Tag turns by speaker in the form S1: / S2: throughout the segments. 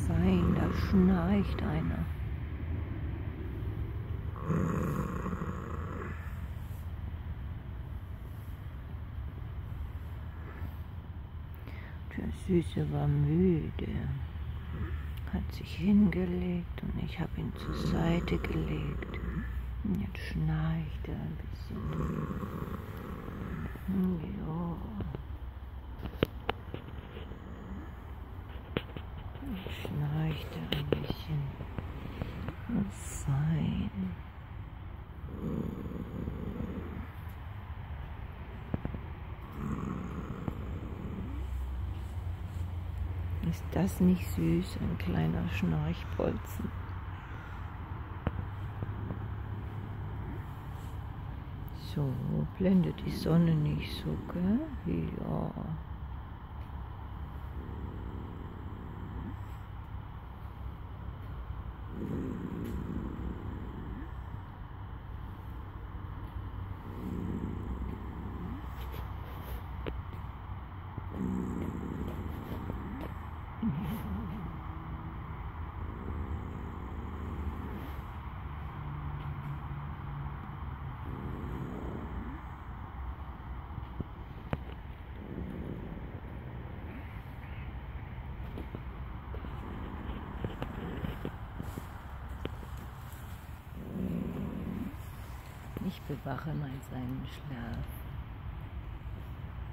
S1: Fein, da schnarcht einer. Der Süße war müde, hat sich hingelegt und ich habe ihn zur Seite gelegt. Und jetzt schnarcht er ein bisschen. Ja. Jetzt schnarcht er ein bisschen. Oh, fein. Ist das nicht süß, ein kleiner Schnarchbolzen? So, blendet die Sonne nicht so, gell? Ja. Ich bewache mal seinen Schlaf.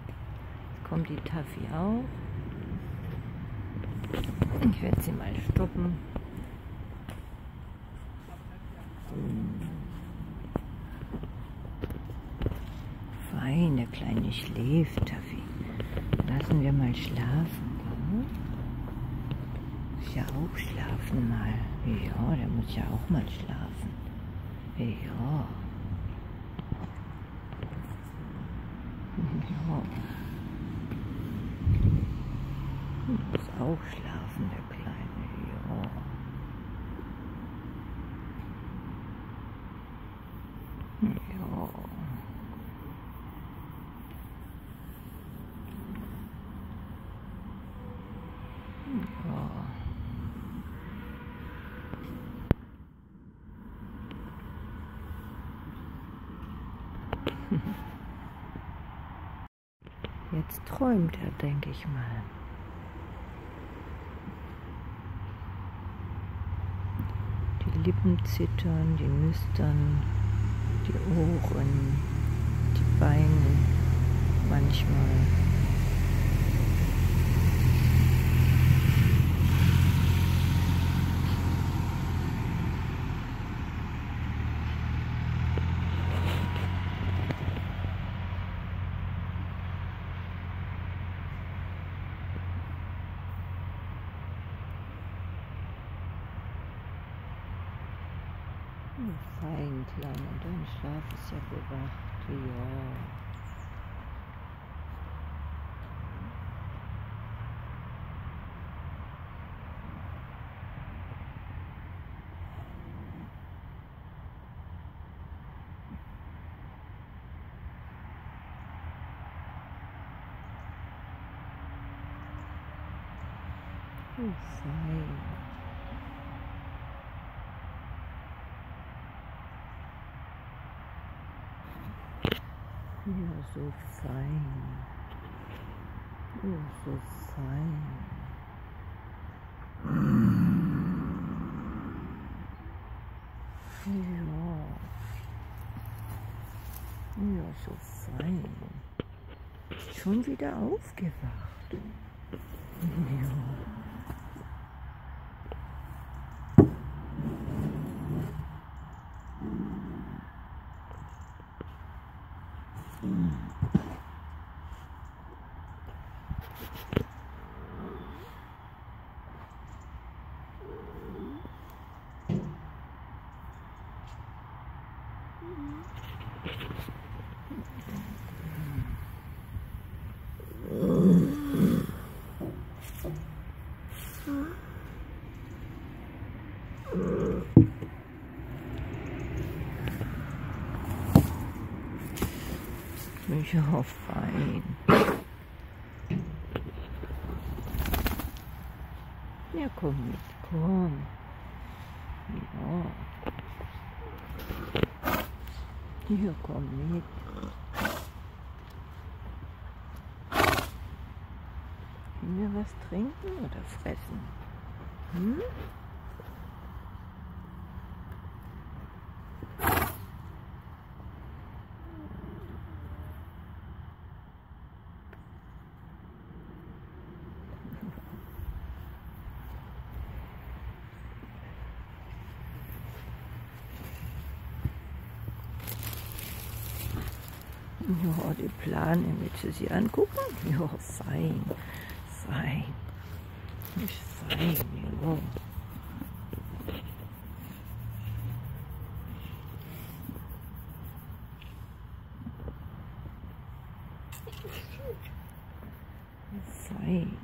S1: Jetzt kommt die Taffy auch. Ich werde sie mal stoppen. Fein, der Kleine schläft, Taffy. Lassen wir mal schlafen. Muss ja auch schlafen mal. Ja, der muss ja auch mal schlafen. Ja. Muss auch schlafen, der Kleine, ja. Ja. Ja. Jetzt träumt er, denke ich mal. Die Lippen zittern, die Nüstern, die Ohren, die Beine manchmal. Fein, Kleiner, dein Schlaf ist ja bewacht, ja. Oh, fein. Ja, so fein. Oh, so fein. Ja. Ja, so fein. Schon wieder aufgewacht. Ja. Ja, fein. Ja, komm mit, komm. Ja. Hier, komm mit. Können wir was trinken oder fressen? Hm? Ja, die Plane, willst du sie angucken? Ja, fein, fein, ist fein, ja. Fein.